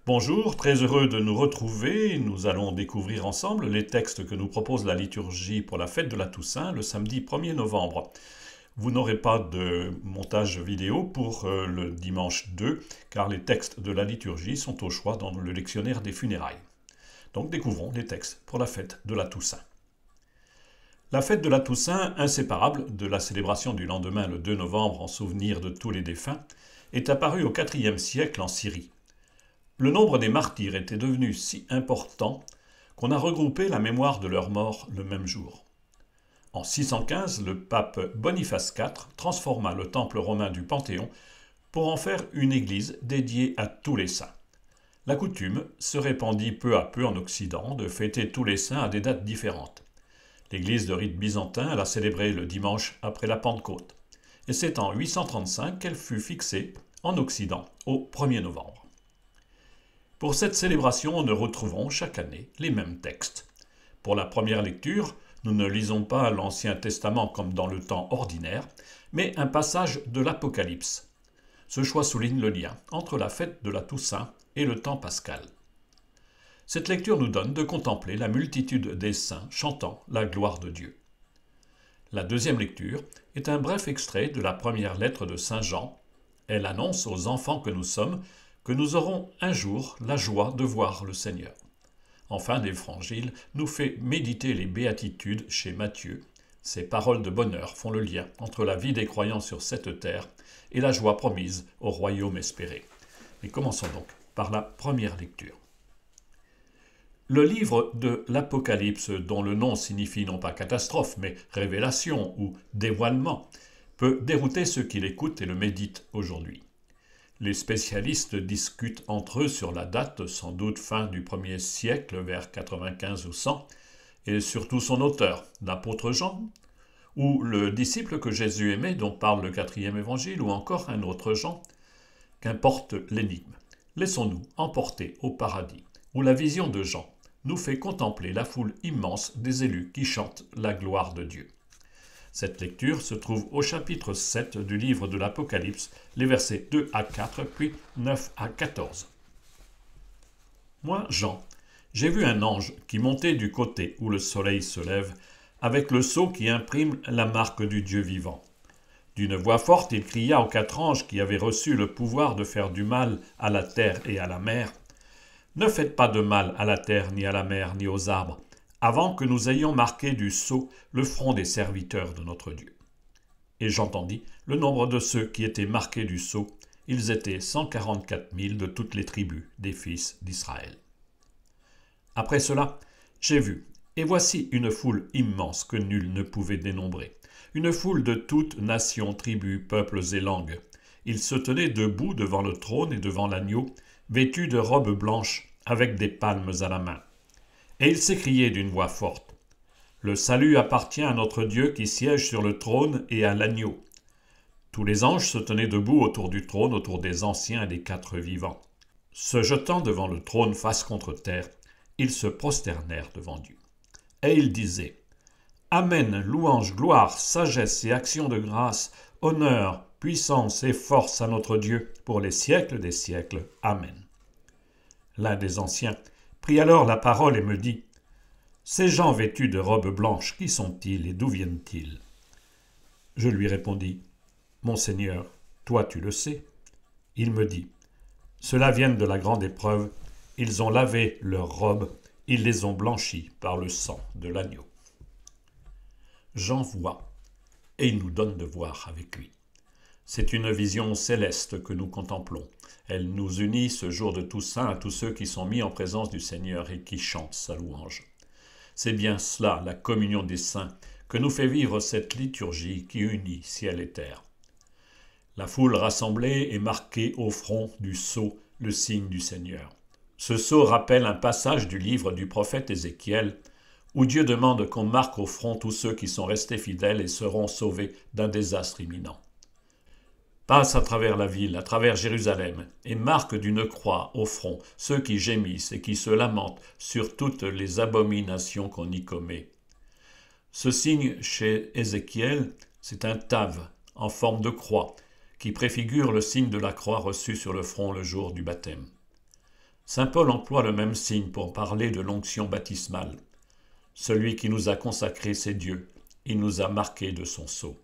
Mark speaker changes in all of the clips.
Speaker 1: Bonjour, très heureux de nous retrouver. Nous allons découvrir ensemble les textes que nous propose la liturgie pour la fête de la Toussaint, le samedi 1er novembre. Vous n'aurez pas de montage vidéo pour le dimanche 2, car les textes de la liturgie sont au choix dans le lectionnaire des funérailles. Donc découvrons les textes pour la fête de la Toussaint. La fête de la Toussaint, inséparable de la célébration du lendemain le 2 novembre en souvenir de tous les défunts, est apparue au IVe siècle en Syrie. Le nombre des martyrs était devenu si important qu'on a regroupé la mémoire de leurs morts le même jour. En 615, le pape Boniface IV transforma le temple romain du Panthéon pour en faire une église dédiée à tous les saints. La coutume se répandit peu à peu en Occident de fêter tous les saints à des dates différentes. L'église de rite byzantin l'a célébrée le dimanche après la Pentecôte. Et c'est en 835 qu'elle fut fixée en Occident au 1er novembre. Pour cette célébration, nous retrouvons chaque année les mêmes textes. Pour la première lecture, nous ne lisons pas l'Ancien Testament comme dans le temps ordinaire, mais un passage de l'Apocalypse. Ce choix souligne le lien entre la fête de la Toussaint et le temps pascal. Cette lecture nous donne de contempler la multitude des saints chantant la gloire de Dieu. La deuxième lecture est un bref extrait de la première lettre de Saint Jean. Elle annonce aux enfants que nous sommes que nous aurons un jour la joie de voir le Seigneur. Enfin, l'Évangile nous fait méditer les béatitudes chez Matthieu. Ces paroles de bonheur font le lien entre la vie des croyants sur cette terre et la joie promise au royaume espéré. Mais commençons donc par la première lecture. Le livre de l'Apocalypse, dont le nom signifie non pas catastrophe, mais révélation ou dévoilement, peut dérouter ceux qui l'écoutent et le méditent aujourd'hui. Les spécialistes discutent entre eux sur la date, sans doute fin du 1er siècle, vers 95 ou 100, et surtout son auteur, l'apôtre Jean, ou le disciple que Jésus aimait, dont parle le 4e évangile, ou encore un autre Jean. Qu'importe l'énigme. Laissons-nous emporter au paradis, où la vision de Jean nous fait contempler la foule immense des élus qui chantent la gloire de Dieu. Cette lecture se trouve au chapitre 7 du livre de l'Apocalypse, les versets 2 à 4, puis 9 à 14. Moi, Jean, j'ai vu un ange qui montait du côté où le soleil se lève, avec le sceau qui imprime la marque du Dieu vivant. D'une voix forte, il cria aux 4 anges qui avaient reçu le pouvoir de faire du mal à la terre et à la mer. Ne faites pas de mal à la terre, ni à la mer, ni aux arbres, avant que nous ayons marqué du sceau le front des serviteurs de notre Dieu. Et j'entendis le nombre de ceux qui étaient marqués du sceau. Ils étaient 144 000 de toutes les tribus des fils d'Israël. Après cela, j'ai vu, et voici une foule immense que nul ne pouvait dénombrer, une foule de toutes nations, tribus, peuples et langues. Ils se tenaient debout devant le trône et devant l'agneau, vêtus de robes blanches, avec des palmes à la main. Et il s'écriait d'une voix forte, « Le salut appartient à notre Dieu qui siège sur le trône et à l'agneau. » Tous les anges se tenaient debout autour du trône, autour des anciens et des 4 vivants. Se jetant devant le trône face contre terre, ils se prosternèrent devant Dieu. Et ils disaient, « Amen, louange, gloire, sagesse et action de grâce, honneur, puissance et force à notre Dieu pour les siècles des siècles. Amen. » L'un des anciens prit alors la parole et me dit, « Ces gens vêtus de robes blanches, qui sont-ils et d'où viennent-ils » Je lui répondis, « Mon Seigneur, toi tu le sais. » Il me dit, « Ceux-là viennent de la grande épreuve, ils ont lavé leurs robes, ils les ont blanchies par le sang de l'agneau. » Jean voit, et il nous donne de voir avec lui. C'est une vision céleste que nous contemplons. Elle nous unit ce jour de Toussaint à tous ceux qui sont mis en présence du Seigneur et qui chantent sa louange. C'est bien cela, la communion des saints, que nous fait vivre cette liturgie qui unit ciel et terre. La foule rassemblée est marquée au front du sceau, le signe du Seigneur. Ce sceau rappelle un passage du livre du prophète Ézéchiel, où Dieu demande qu'on marque au front tous ceux qui sont restés fidèles et seront sauvés d'un désastre imminent. Passe à travers la ville, à travers Jérusalem, et marque d'une croix au front ceux qui gémissent et qui se lamentent sur toutes les abominations qu'on y commet. Ce signe chez Ézéchiel, c'est un tave en forme de croix qui préfigure le signe de la croix reçue sur le front le jour du baptême. Saint Paul emploie le même signe pour parler de l'onction baptismale. Celui qui nous a consacrés, c'est Dieu. Il nous a marqués de son sceau.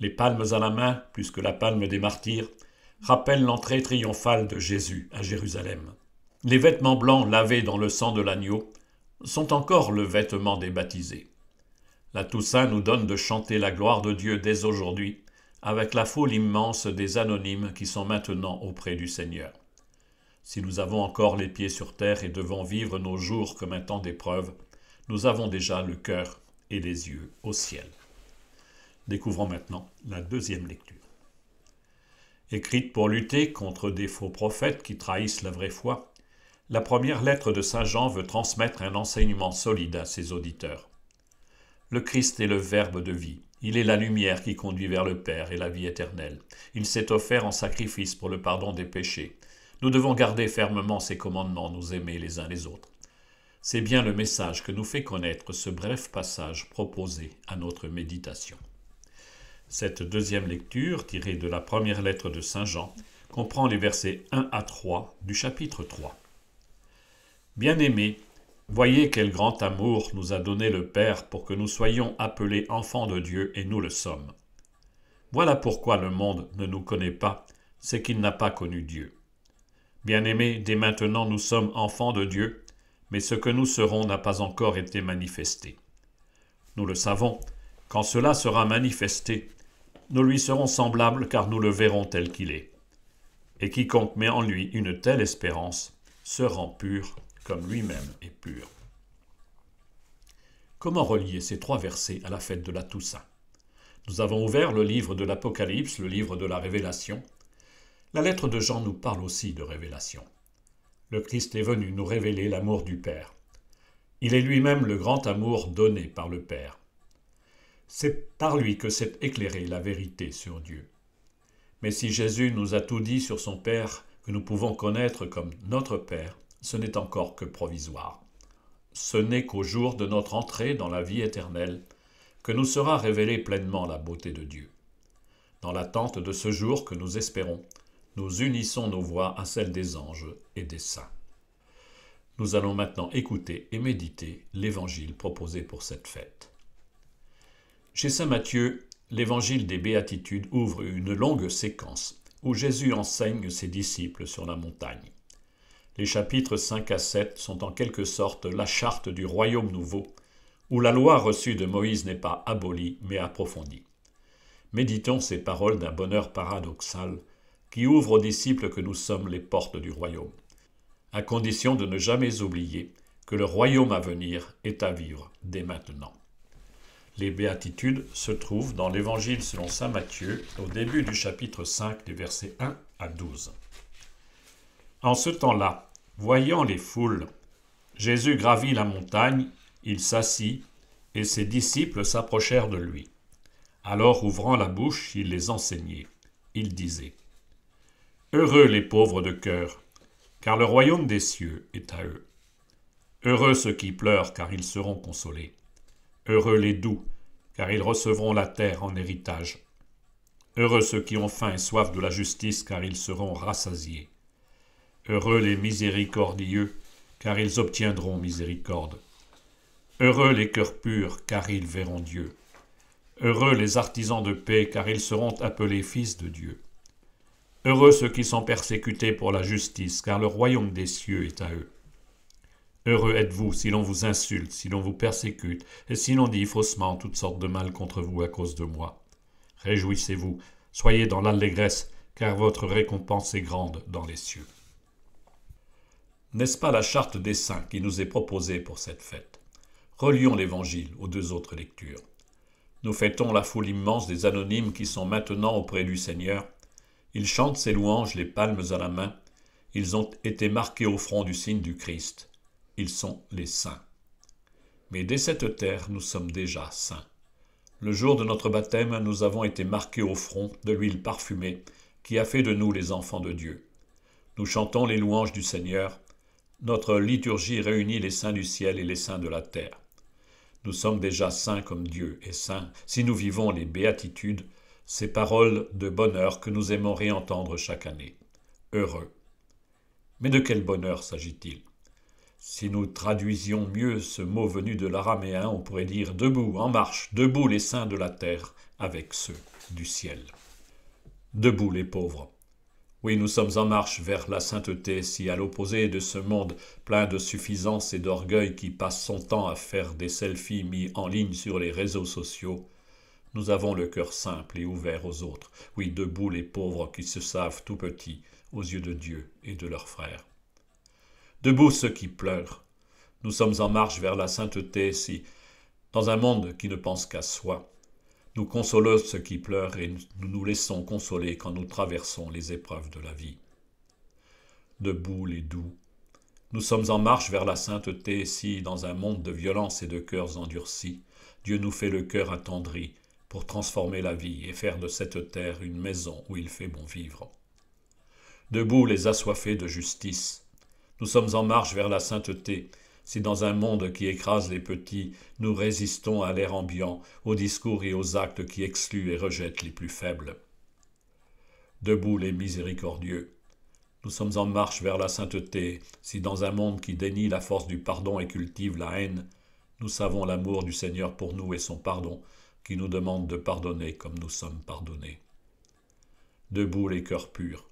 Speaker 1: Les palmes à la main, plus que la palme des martyrs, rappellent l'entrée triomphale de Jésus à Jérusalem. Les vêtements blancs lavés dans le sang de l'agneau sont encore le vêtement des baptisés. La Toussaint nous donne de chanter la gloire de Dieu dès aujourd'hui, avec la foule immense des anonymes qui sont maintenant auprès du Seigneur. Si nous avons encore les pieds sur terre et devons vivre nos jours comme un temps d'épreuve, nous avons déjà le cœur et les yeux au ciel. Découvrons maintenant la deuxième lecture. Écrite pour lutter contre des faux prophètes qui trahissent la vraie foi, la première lettre de Saint Jean veut transmettre un enseignement solide à ses auditeurs. Le Christ est le Verbe de vie. Il est la lumière qui conduit vers le Père et la vie éternelle. Il s'est offert en sacrifice pour le pardon des péchés. Nous devons garder fermement ses commandements, nous aimer les uns les autres. C'est bien le message que nous fait connaître ce bref passage proposé à notre méditation. Cette deuxième lecture, tirée de la première lettre de Saint Jean, comprend les versets 1 à 3 du chapitre 3. Bien-aimés, voyez quel grand amour nous a donné le Père pour que nous soyons appelés enfants de Dieu, et nous le sommes. Voilà pourquoi le monde ne nous connaît pas, c'est qu'il n'a pas connu Dieu. Bien-aimés, dès maintenant nous sommes enfants de Dieu, mais ce que nous serons n'a pas encore été manifesté. Nous le savons, quand cela sera manifesté, nous lui serons semblables car nous le verrons tel qu'il est. Et quiconque met en lui une telle espérance se rend pur comme lui-même est pur. Comment relier ces trois versets à la fête de la Toussaint? Nous avons ouvert le livre de l'Apocalypse, le livre de la Révélation. La lettre de Jean nous parle aussi de révélation. Le Christ est venu nous révéler l'amour du Père. Il est lui-même le grand amour donné par le Père. C'est par lui que s'est éclairée la vérité sur Dieu. Mais si Jésus nous a tout dit sur son Père, que nous pouvons connaître comme notre Père, ce n'est encore que provisoire. Ce n'est qu'au jour de notre entrée dans la vie éternelle que nous sera révélée pleinement la beauté de Dieu. Dans l'attente de ce jour que nous espérons, nous unissons nos voix à celles des anges et des saints. Nous allons maintenant écouter et méditer l'évangile proposé pour cette fête. Chez saint Matthieu, l'évangile des Béatitudes ouvre une longue séquence où Jésus enseigne ses disciples sur la montagne. Les chapitres 5 à 7 sont en quelque sorte la charte du royaume nouveau, où la loi reçue de Moïse n'est pas abolie mais approfondie. Méditons ces paroles d'un bonheur paradoxal qui ouvre aux disciples que nous sommes les portes du royaume, à condition de ne jamais oublier que le royaume à venir est à vivre dès maintenant. Les béatitudes se trouvent dans l'Évangile selon saint Matthieu, au début du chapitre 5, des versets 1 à 12. En ce temps-là, voyant les foules, Jésus gravit la montagne, il s'assit, et ses disciples s'approchèrent de lui. Alors, ouvrant la bouche, il les enseignait. Il disait : « Heureux les pauvres de cœur, car le royaume des cieux est à eux. Heureux ceux qui pleurent, car ils seront consolés. Heureux les doux, car ils recevront la terre en héritage. Heureux ceux qui ont faim et soif de la justice, car ils seront rassasiés. Heureux les miséricordieux, car ils obtiendront miséricorde. Heureux les cœurs purs, car ils verront Dieu. Heureux les artisans de paix, car ils seront appelés fils de Dieu. Heureux ceux qui sont persécutés pour la justice, car le royaume des cieux est à eux. Heureux êtes-vous si l'on vous insulte, si l'on vous persécute, et si l'on dit faussement toutes sortes de mal contre vous à cause de moi. Réjouissez-vous, soyez dans l'allégresse, car votre récompense est grande dans les cieux. N'est-ce pas la charte des saints qui nous est proposée pour cette fête? Relions l'Évangile aux deux autres lectures. Nous fêtons la foule immense des anonymes qui sont maintenant auprès du Seigneur. Ils chantent ses louanges les palmes à la main. Ils ont été marqués au front du signe du Christ. Ils sont les saints. Mais dès cette terre, nous sommes déjà saints. Le jour de notre baptême, nous avons été marqués au front de l'huile parfumée qui a fait de nous les enfants de Dieu. Nous chantons les louanges du Seigneur. Notre liturgie réunit les saints du ciel et les saints de la terre. Nous sommes déjà saints comme Dieu est saint si nous vivons les béatitudes, ces paroles de bonheur que nous aimons réentendre chaque année. Heureux. Mais de quel bonheur s'agit-il? Si nous traduisions mieux ce mot venu de l'araméen, on pourrait dire « debout, en marche, debout les saints de la terre, avec ceux du ciel ». Debout les pauvres. Oui, nous sommes en marche vers la sainteté, si à l'opposé de ce monde plein de suffisance et d'orgueil qui passe son temps à faire des selfies mis en ligne sur les réseaux sociaux, nous avons le cœur simple et ouvert aux autres. Oui, debout les pauvres qui se savent tout petits aux yeux de Dieu et de leurs frères. Debout ceux qui pleurent. Nous sommes en marche vers la sainteté si, dans un monde qui ne pense qu'à soi, nous consolons ceux qui pleurent et nous nous laissons consoler quand nous traversons les épreuves de la vie. Debout les doux. Nous sommes en marche vers la sainteté si, dans un monde de violence et de cœurs endurcis, Dieu nous fait le cœur attendri pour transformer la vie et faire de cette terre une maison où il fait bon vivre. Debout les assoiffés de justice. Nous sommes en marche vers la sainteté si dans un monde qui écrase les petits, nous résistons à l'air ambiant, aux discours et aux actes qui excluent et rejettent les plus faibles. Debout les miséricordieux. Nous sommes en marche vers la sainteté si dans un monde qui dénie la force du pardon et cultive la haine, nous savons l'amour du Seigneur pour nous et son pardon qui nous demande de pardonner comme nous sommes pardonnés. Debout les cœurs purs.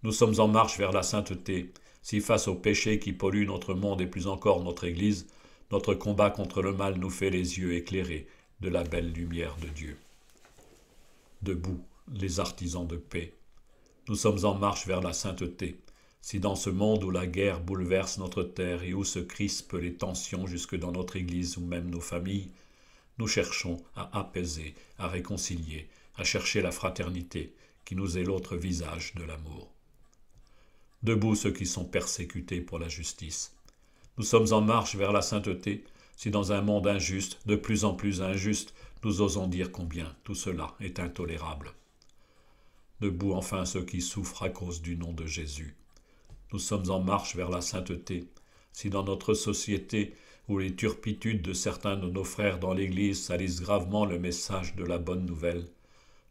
Speaker 1: Nous sommes en marche vers la sainteté si face au péché qui pollue notre monde et plus encore notre Église, notre combat contre le mal nous fait les yeux éclairés de la belle lumière de Dieu. Debout, les artisans de paix. Nous sommes en marche vers la sainteté, si dans ce monde où la guerre bouleverse notre terre et où se crispent les tensions jusque dans notre Église ou même nos familles, nous cherchons à apaiser, à réconcilier, à chercher la fraternité qui nous est l'autre visage de l'amour. Debout ceux qui sont persécutés pour la justice. Nous sommes en marche vers la sainteté, si dans un monde injuste, de plus en plus injuste, nous osons dire combien tout cela est intolérable. Debout enfin ceux qui souffrent à cause du nom de Jésus. Nous sommes en marche vers la sainteté, si dans notre société, où les turpitudes de certains de nos frères dans l'Église salissent gravement le message de la bonne nouvelle,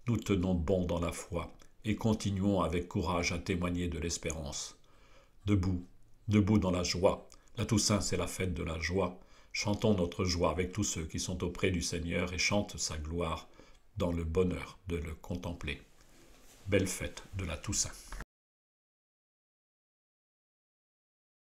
Speaker 1: nous tenons bon dans la foi, et continuons avec courage à témoigner de l'espérance. Debout, debout dans la joie. La Toussaint, c'est la fête de la joie. Chantons notre joie avec tous ceux qui sont auprès du Seigneur et chantent sa gloire dans le bonheur de le contempler. Belle fête de la Toussaint.